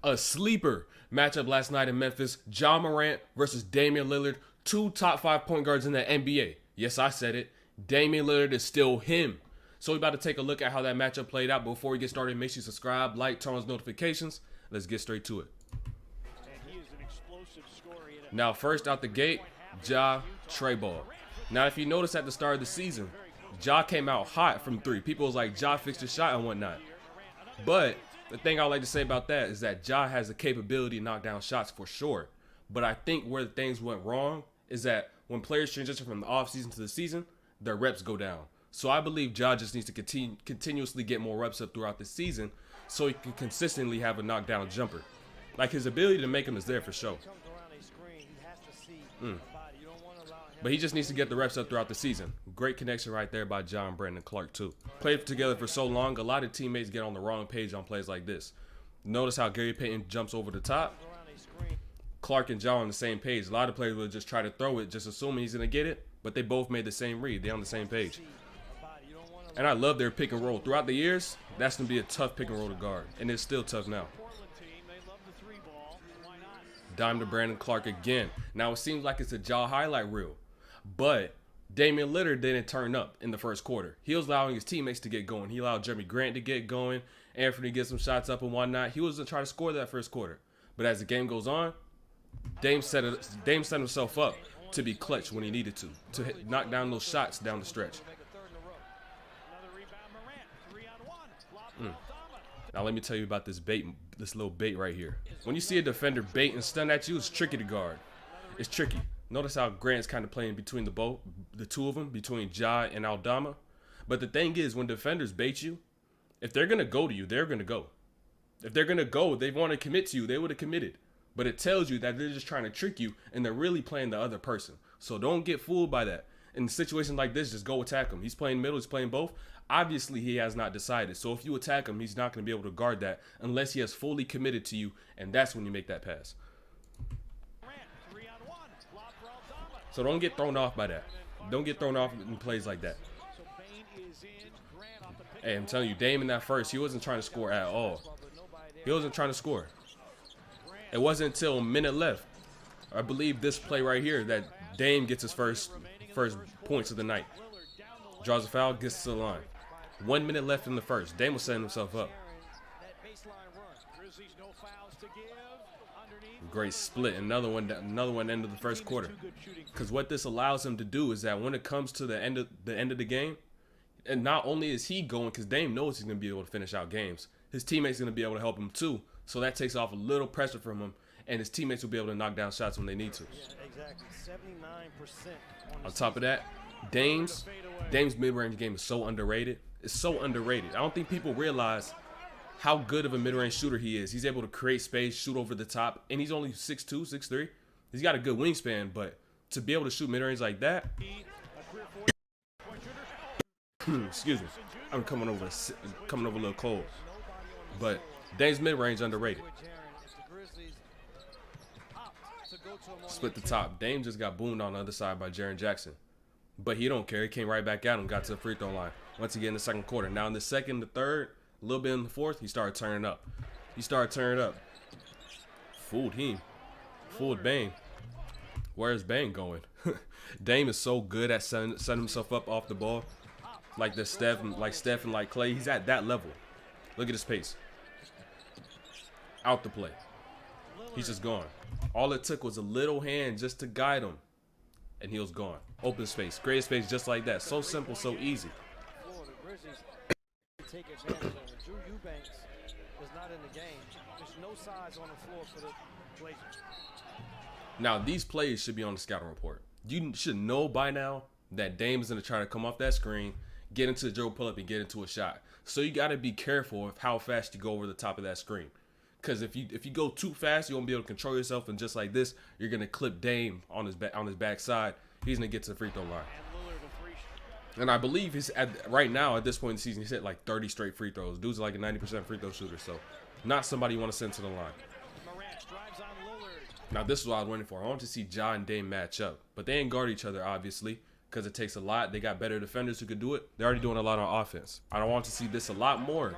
A sleeper matchup last night in Memphis. Morant versus Damian Lillard. Two top 5 point guards in the NBA. Yes, I said it. Damian Lillard is still him. So we're about to take a look at how that matchup played out. Before we get started, make sure you subscribe, like, turn on notifications. Let's get straight to it. Now, first out the gate, Trey ball. Now, if you notice at the start of the season, came out hot from three. People was like, fixed his shot and whatnot. But the thing I like to say about that is that has the capability to knock down shots for sure. But I think where things went wrong is that when players transition from the offseason to the season, their reps go down. So I believe just needs to continuously get more reps up throughout the season so he can consistently have a knockdown jumper. Like, his ability to make them is there for sure. But he just needs to get the reps up throughout the season. Great connection right there by John, Brandon Clark too. Played together for so long, a lot of teammates get on the wrong page on plays like this. Notice how Gary Payton jumps over the top. Clark and John on the same page. A lot of players will just try to throw it, just assuming he's going to get it. But they both made the same read. They're on the same page. And I love their pick and roll. Throughout the years, that's going to be a tough pick and roll to guard. And it's still tough now. Dime to Brandon Clark again. Now, it seems like it's a highlight reel. But Damian Lillard didn't turn up in the first quarter. He was allowing his teammates to get going. He allowed Jeremy Grant to get going. Anthony to get some shots up and whatnot. He was going to try to score that first quarter. But as the game goes on, Dame set himself up to be clutch when he needed to knock down those shots down the stretch. Now let me tell you about this little bait right here. When you see a defender bait and stun at you, it's tricky to guard. It's tricky. Notice how Grant's kind of playing between the two of them, between and Aldama. But the thing is, when defenders bait you, if they're going to go to you, they're going to go. If they're going to go, they want to commit to you, they would have committed. But it tells you that they're just trying to trick you and they're really playing the other person. So don't get fooled by that. In situations like this, just go attack him. He's playing middle, he's playing both. Obviously, he has not decided. So if you attack him, he's not going to be able to guard that unless he has fully committed to you, and that's when you make that pass. So don't get thrown off by that. Don't get thrown off in plays like that. Hey, I'm telling you, Dame in that first, he wasn't trying to score at all. He wasn't trying to score. It wasn't until a minute left, I believe this play right here, that Dame gets his first points of the night. Draws a foul, gets to the line. 1 minute left in the first. Dame was setting himself up. Great split. Another one end of the first quarter. Because what this allows him to do is that when it comes to the end of the game, and not only is he going, because Dame knows he's going to be able to finish out games, his teammates going to be able to help him too. So that takes off a little pressure from him, and his teammates will be able to knock down shots when they need to. On top of that, Dame's mid-range game is so underrated. It's so underrated. I don't think people realize how good of a mid-range shooter he is. He's able to create space, shoot over the top, and he's only 6'2", 6'3". He's got a good wingspan, but to be able to shoot mid-range like that, excuse me, I'm coming over a little cold, but Dame's mid-range underrated. Split the top. Dame just got boomed on the other side by Jaren Jackson. But he don't care. He came right back at him, got to the free throw line. Once again in the second quarter. Now in the second, the third, a little bit in the fourth, he started turning up. Fooled him. Fooled Bane. Where's Bane going? Dame is so good at setting himself up off the ball. Like Steph and like Clay. He's at that level. Look at his pace. Out the play. He's just gone. All it took was a little hand just to guide him. And he was gone. Open space. Great space just like that. So simple, so easy. Now, these plays should be on the scouting report. You should know by now that Dame is going to try to come off that screen, get into the dribble pull-up, and get into a shot. So you got to be careful of how fast you go over the top of that screen. Because if you go too fast, you won't be able to control yourself, and just like this, you're gonna clip Dame on his backside. He's gonna get to the free throw line. And I believe he's right now at this point in the season, he's hit like 30 straight free throws. Dude's like a 90% free throw shooter, so not somebody you want to send to the line. Now this is what I was waiting for. I want to see Ja and Dame match up, but they ain't guard each other obviously because it takes a lot. They got better defenders who could do it. They're already doing a lot on offense. I don't want to see this a lot more.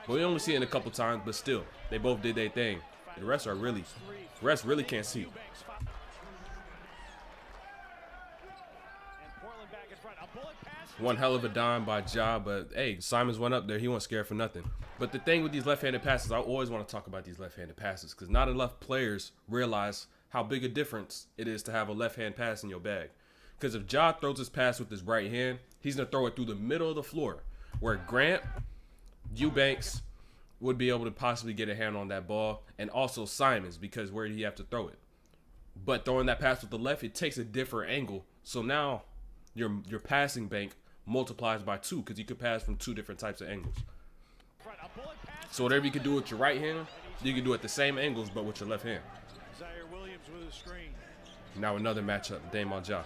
But we only see it a couple times, but still, they both did their thing. The rest really can't see. One hell of a dime by Ja, but hey, Simons went up there. He wasn't scared for nothing. But the thing with these left-handed passes, I always want to talk about these left-handed passes because not enough players realize how big a difference it is to have a left-hand pass in your bag. Because if Ja throws his pass with his right hand, he's going to throw it through the middle of the floor, where Grant, Eubanks would be able to possibly get a hand on that ball, and also Simons, because where did he have to throw it? But throwing that pass with the left, it takes a different angle. So now your passing bank multiplies by 2 because you could pass from 2 different types of angles. So whatever you can do with your right hand, you can do at the same angles but with your left hand. Now another matchup, Dame on Ja.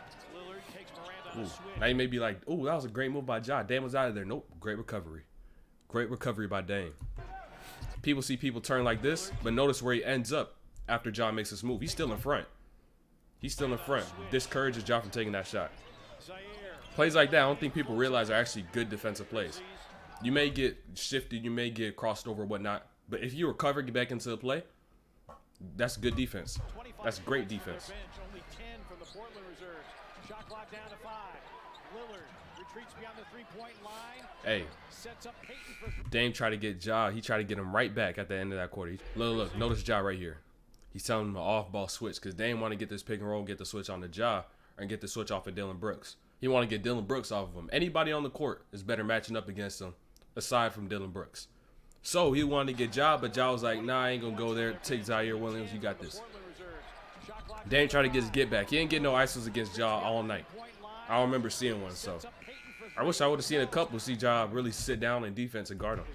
Ooh. Now you may be like, ooh, that was a great move by Ja. Dame was out of there. Nope, great recovery. Great recovery by Dame. People see people turn like this, but notice where he ends up after Ja makes this move. He's still in front. He's still in front. Discourages Ja from taking that shot. Plays like that, I don't think people realize are actually good defensive plays. You may get shifted, you may get crossed over, whatnot, but if you recover, get back into the play, that's good defense. That's great defense. Hey, Dame tried to get Ja. He tried to get him right back at the end of that quarter. Look, notice Ja right here. He's telling him an off-ball switch because Dame want to get this pick and roll, get the switch on the Ja, or get the switch off of Dillon Brooks. He want to get Dillon Brooks off of him. Anybody on the court is better matching up against him aside from Dillon Brooks. So he wanted to get Ja, but Ja was like, nah, I ain't going to go there. Take Zaire Williams. You got this. Dame tried to get his get back. He ain't getting no ISOs against Ja all night. I don't remember seeing one, so I wish I would have seen a couple see Ja really sit down in defense and guard him.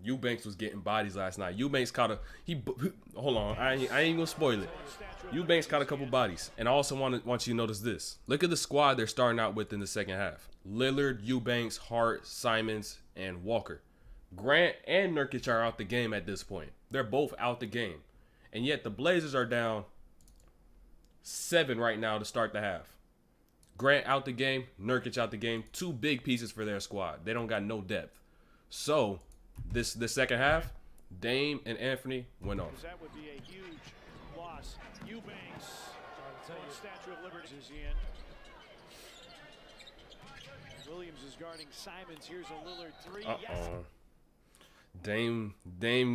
Eubanks was getting bodies last night. Eubanks caught hold on, I ain't gonna spoil it. Eubanks caught a couple bodies, and I also want you to notice this. Look at the squad they're starting out with in the second half: Lillard, Eubanks, Hart, Simons, and Walker. Grant and Nurkic are out the game at this point. They're both out the game, and yet the Blazers are down 7 right now to start the half. Grant out the game, Nurkic out the game. 2 big pieces for their squad. They don't got no depth. So this second half, Dame and Anthony went off. That would be a huge loss. Eubanks, Statue of Liberty is in. Williams is guarding Simons. Here's a Lillard 3. Yes. Dame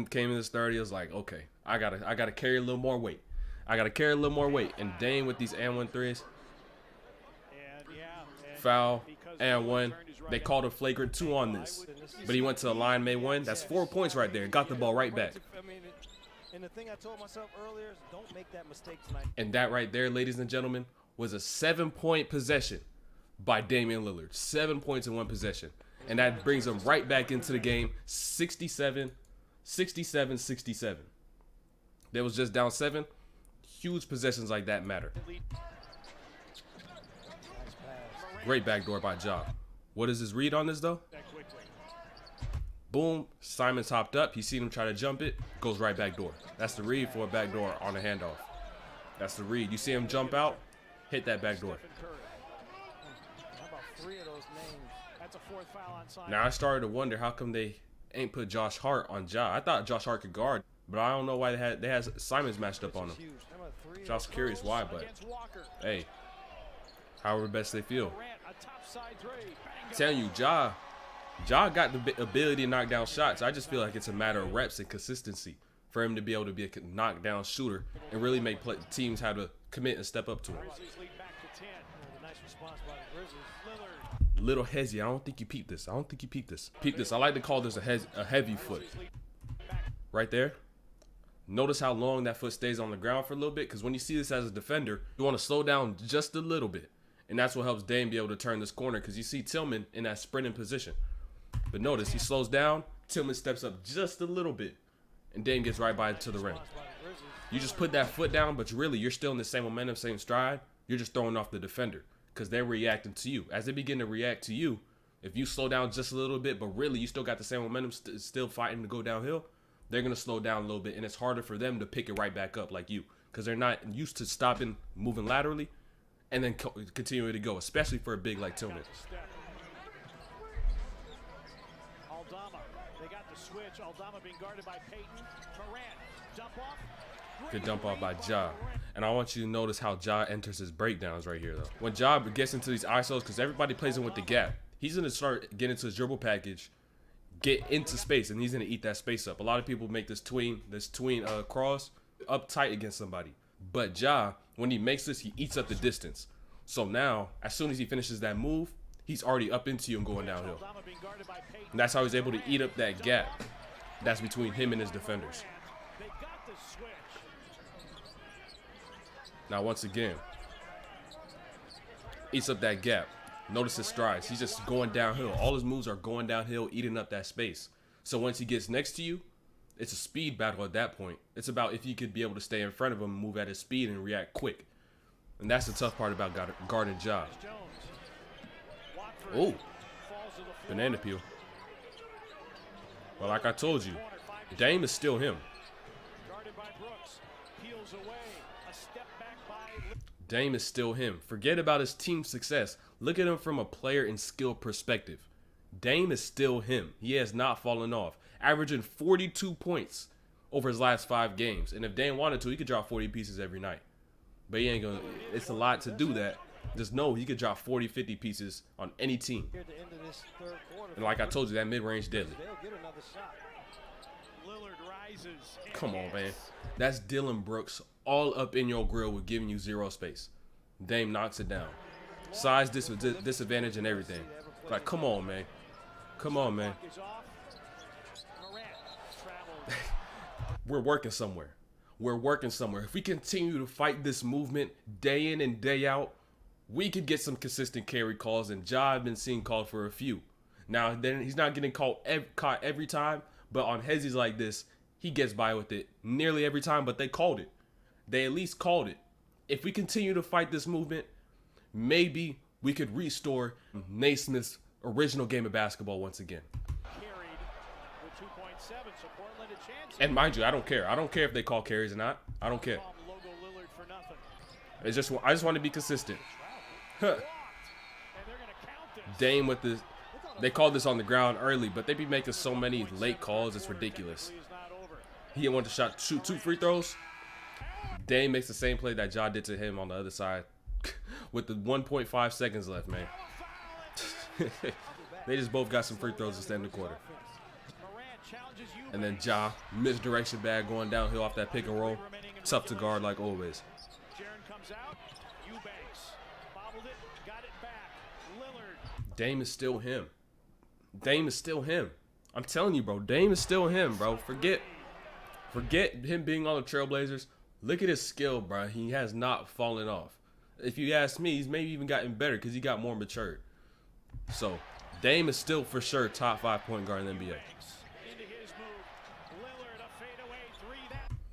came in this 30. I was like, okay, I gotta carry a little more weight. And Dame with these and 1 threes. Foul and 1. They called a flagrant 2 on this, but he went to the line, made 1. That's 4 points right there. Got the ball right back. And the thing I told myself earlier is don't make that mistake tonight. And that right there, ladies and gentlemen, was a 7-point possession by Damian Lillard. 7 points in 1 possession. And that brings him right back into the game. 67. They was just down 7. Huge possessions like that matter. Great backdoor by Ja. What is his read on this, though? Boom. Simons hopped up. He seen him try to jump it. Goes right back door. That's the read for a backdoor on a handoff. That's the read. You see him jump out, hit that backdoor. Now I started to wonder how come they ain't put Josh Hart on Ja. I thought Josh Hart could guard, but I don't know why they had Simons matched up on him. So I was curious why, but hey, however best they feel. I'm telling you, Ja got the ability to knock down shots. I just feel like it's a matter of reps and consistency for him to be able to be a knockdown shooter and really make teams have to commit and step up to him. Little hezzy. I don't think you peeped this. Peep this. I like to call this a heavy foot. Right there. Notice how long that foot stays on the ground for a little bit, because when you see this as a defender, you want to slow down just a little bit. And that's what helps Dame be able to turn this corner, because you see Tillman in that sprinting position. But notice he slows down, Tillman steps up just a little bit, and Dame gets right by it to the rim. You just put that foot down, but really you're still in the same momentum, same stride. You're just throwing off the defender because they're reacting to you. As they begin to react to you, if you slow down just a little bit, but really you still got the same momentum, still fighting to go downhill, they're going to slow down a little bit, and it's harder for them to pick it right back up like you, because they're not used to stopping, moving laterally, and then continuing to go, especially for a big like Tillman. Aldama. They got the switch. Aldama being guarded by Peyton. Morant. Dump off. Good dump off by Ja. And I want you to notice how Ja enters his breakdowns right here, though. When Ja gets into these ISOs, because everybody plays him with the gap, he's going to start getting into his dribble package, get into space, and he's going to eat that space up. A lot of people make this tween cross up tight against somebody. But Ja, when he makes this, he eats up the distance. So now, as soon as he finishes that move, he's already up into you and going downhill. And that's how he's able to eat up that gap that's between him and his defenders. Now, once again, eats up that gap. Notice his strides. He's just going downhill. All his moves are going downhill, eating up that space. So once he gets next to you, it's a speed battle at that point. It's about if you could be able to stay in front of him, move at his speed, and react quick. And that's the tough part about guarding Ja. Oh, banana peel. Well, like I told you, Dame is still him. Dame is still him. Forget about his team success. Look at him from a player and skill perspective. Dame is still him. He has not fallen off. Averaging 42 points over his last 5 games. And if Dame wanted to, he could drop 40 pieces every night. But he ain't gonna. It's a lot to do that. Just know he could drop 40, 50 pieces on any team. And like I told you, that mid-range deadly. Come on, man. That's Dylan Brooks all up in your grill with giving you 0 space. Dame knocks it down. Size disadvantage and everything. Like, come on, man. Come on, man. We're working somewhere. We're working somewhere. If we continue to fight this movement day in and day out, we could get some consistent carry calls, and Ja I've been seeing called for a few. Now, then he's not getting caught every time, but on hezzies like this, he gets by with it nearly every time, but they called it. They at least called it. If we continue to fight this movement, maybe we could restore Naismith's original game of basketball once again. And mind you, I don't care. I don't care if they call carries or not. I don't care. It's just I just want to be consistent. Dame with the, they called this on the ground early, but they be making so many late calls. It's ridiculous. He wanted to shoot 2 free throws. Dame makes the same play that Ja did to him on the other side with the 1.5 seconds left, man. They just both got some free throws to end the quarter. And then Ja, misdirection bag going downhill off that pick and roll. Tough to guard like always. Dame is still him. Dame is still him. I'm telling you, bro. Dame is still him, bro. Forget him being on the Trailblazers. Look at his skill, bro. He has not fallen off. If you ask me, he's maybe even gotten better because he got more matured. So, Dame is still for sure top 5 point guard in the NBA.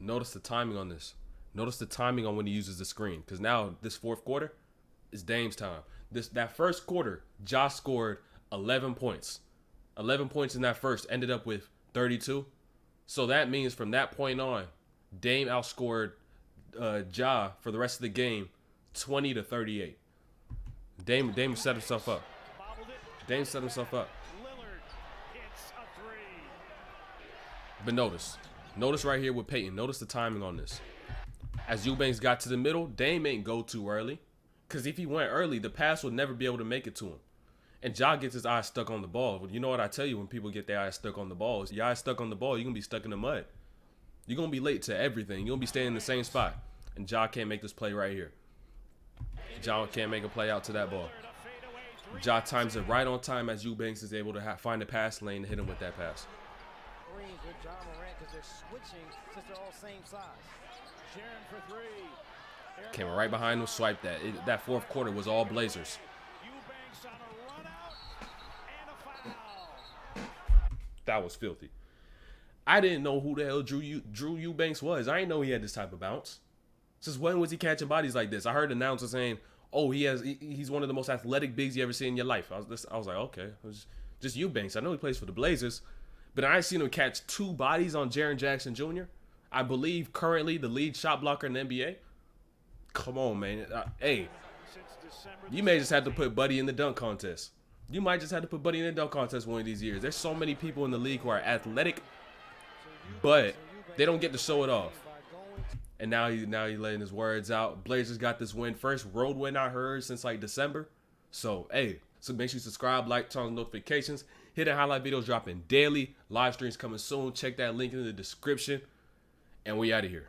Notice the timing on this. Notice the timing on when he uses the screen. Because now, this 4th quarter is Dame's time. That first quarter, Ja scored 11 points. 11 points in that first, ended up with 32. So that means from that point on, Dame outscored Ja for the rest of the game 20-38. Dame set himself up. Dame set himself up. But notice right here with Peyton. Notice the timing on this. As Eubanks got to the middle, Dame ain't go too early. Because if he went early, the pass would never be able to make it to him. And Ja gets his eyes stuck on the ball. Well, you know what I tell you when people get their eyes stuck on the ball? Is your eyes stuck on the ball, you're going to be stuck in the mud. You're going to be late to everything. You're going to be staying in the same spot. And Ja can't make this play right here. Ja can't make a play out to that ball. Ja times it right on time as Eubanks is able to find a pass lane and hit him with that pass. Came right behind him, swiped that. That 4th quarter was all Blazers. That was filthy. I didn't know who the hell Drew Eubanks was. I didn't know he had this type of bounce. Since when was he catching bodies like this? I heard announcers saying, "Oh, he's one of the most athletic bigs you ever seen in your life." I was like, okay, it was just Eubanks. I know he plays for the Blazers, but I ain't seen him catch 2 bodies on Jaren Jackson Jr. I believe currently the lead shot blocker in the NBA. Come on, man. Hey, you may just have to put Buddy in the dunk contest. You might just have to put Buddy in a dunk contest one of these years. There's so many people in the league who are athletic, but they don't get to show it off. And now he's letting his words out. Blazers got this win. First road win I heard since like December. So, hey, so make sure you subscribe, like, turn on notifications. Hit the highlight videos dropping daily. Live streams coming soon. Check that link in the description. And we out of here.